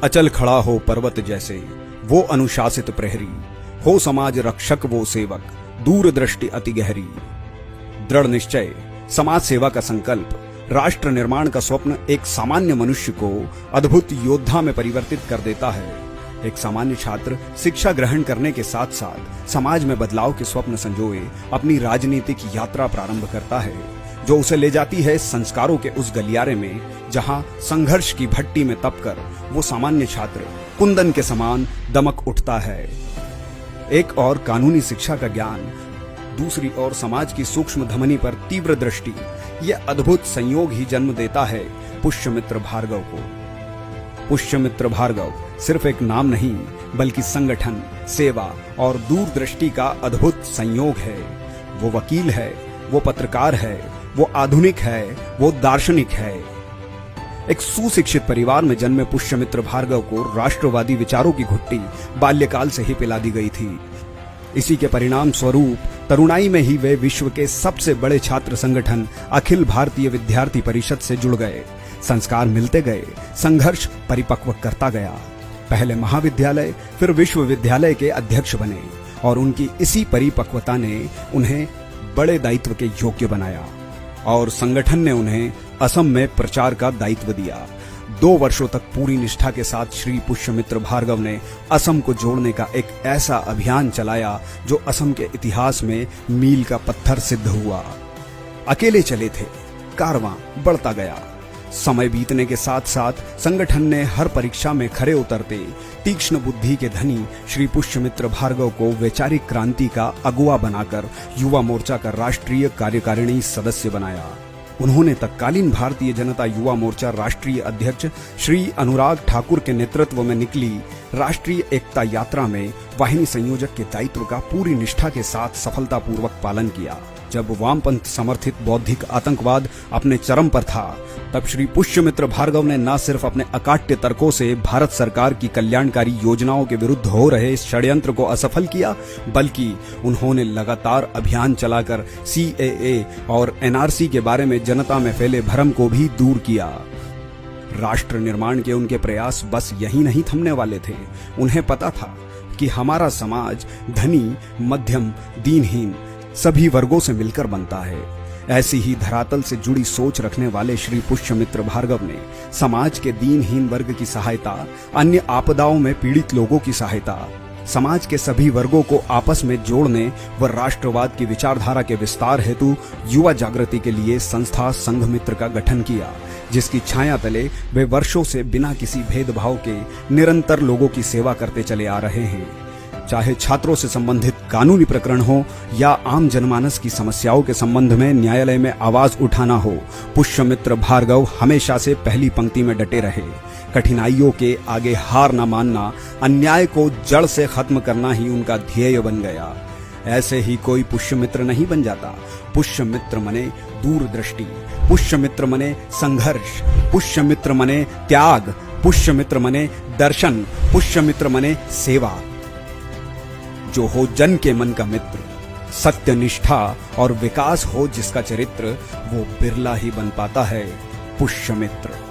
अचल खड़ा हो पर्वत जैसे वो अनुशासित प्रहरी, हो समाज रक्षक वो सेवक, दूरदृष्टि अति गहरी। दृढ़ निश्चय, समाज सेवा का संकल्प, राष्ट्र निर्माण का स्वप्न एक सामान्य मनुष्य को अद्भुत योद्धा में परिवर्तित कर देता है। एक सामान्य छात्र शिक्षा ग्रहण करने के साथ साथ समाज में बदलाव के स्वप्न संजोए अपनी राजनीतिक यात्रा प्रारंभ करता है, जो उसे ले जाती है संस्कारों के उस गलियारे में जहां संघर्ष की भट्टी में तपकर वो सामान्य छात्र कुंदन के समान दमक उठता है। एक और कानूनी शिक्षा का ज्ञान, दूसरी ओर समाज की सूक्ष्म धमनी पर तीव्र दृष्टि, यह अद्भुत संयोग ही जन्म देता है पुष्यमित्र भार्गव को। पुष्यमित्र भार्गव सिर्फ एक नाम नहीं, बल्कि संगठन, सेवा और दूरदृष्टि का अद्भुत संयोग है। वो वकील है, वो पत्रकार है, वो आधुनिक है, वो दार्शनिक है। एक सुशिक्षित परिवार में जन्मे पुष्यमित्र भार्गव को राष्ट्रवादी विचारों की घुट्टी बाल्यकाल से ही पिला दी गई थी। इसी के परिणाम स्वरूप तरुणाई में ही वे विश्व के सबसे बड़े छात्र संगठन अखिल भारतीय विद्यार्थी परिषद से जुड़ गए। संस्कार मिलते गए, संघर्ष परिपक्व करता गया। पहले महाविद्यालय, फिर विश्वविद्यालय के अध्यक्ष बने और उनकी इसी परिपक्वता ने उन्हें बड़े दायित्व के योग्य बनाया और संगठन ने उन्हें असम में प्रचार का दायित्व दिया। 2 वर्षों तक पूरी निष्ठा के साथ श्री पुष्यमित्र भार्गव ने असम को जोड़ने का एक ऐसा अभियान चलाया जो असम के इतिहास में मील का पत्थर सिद्ध हुआ। अकेले चले थे, कारवां बढ़ता गया। समय बीतने के साथ साथ संगठन ने हर परीक्षा में खरे उतरते तीक्ष्ण बुद्धि के धनी श्री पुष्यमित्र भार्गव को वैचारिक क्रांति का अगुवा बनाकर युवा मोर्चा का राष्ट्रीय कार्यकारिणी सदस्य बनाया। उन्होंने तत्कालीन भारतीय जनता युवा मोर्चा राष्ट्रीय अध्यक्ष श्री अनुराग ठाकुर के नेतृत्व में निकली राष्ट्रीय एकता यात्रा में वाहिनी संयोजक के दायित्व का पूरी निष्ठा के साथ सफलतापूर्वक पालन किया। जब वामपंथ समर्थित बौद्धिक आतंकवाद अपने चरम पर था, तब श्री पुष्यमित्र भार्गव ने न सिर्फ अपने अकाट्य तर्कों से भारत सरकार की कल्याणकारी योजनाओं के विरुद्ध हो रहे इस षड्यंत्र को असफल किया, बल्कि उन्होंने लगातार अभियान चलाकर CAA और NRC के बारे में जनता में फैले भ्रम को भी दूर किया। राष्ट्र निर्माण के उनके प्रयास बस यहीं नहीं थमने वाले थे। उन्हें पता था कि हमारा समाज धनी, मध्यम, दीनहीन सभी वर्गों से मिलकर बनता है। ऐसी ही धरातल से जुड़ी सोच रखने वाले श्री पुष्यमित्र भार्गव ने समाज के दीनहीन वर्ग की सहायता, अन्य आपदाओं में पीड़ित लोगों की सहायता, समाज के सभी वर्गों को आपस में जोड़ने व राष्ट्रवाद की विचारधारा के विस्तार हेतु युवा जागृति के लिए संस्था संघमित्र का गठन किया, जिसकी छाया तले वे वर्षों से बिना किसी भेदभाव के निरंतर लोगों की सेवा करते चले आ रहे हैं। चाहे छात्रों से संबंधित कानूनी प्रकरण हो या आम जनमानस की समस्याओं के संबंध में न्यायालय में आवाज उठाना हो, पुष्यमित्र भार्गव हमेशा से पहली पंक्ति में डटे रहे। कठिनाइयों के आगे हार न मानना, अन्याय को जड़ से खत्म करना ही उनका ध्येय बन गया। ऐसे ही कोई पुष्यमित्र नहीं बन जाता। पुष्यमित्र मने दूरदृष्टि, पुष्यमित्र मने संघर्ष, पुष्यमित्र मने त्याग, पुष्यमित्र मने दर्शन, पुष्यमित्र मने सेवा। जो हो जन के मन का मित्र, सत्य, निष्ठा और विकास हो जिसका चरित्र, वो बिरला ही बन पाता है पुष्यमित्र।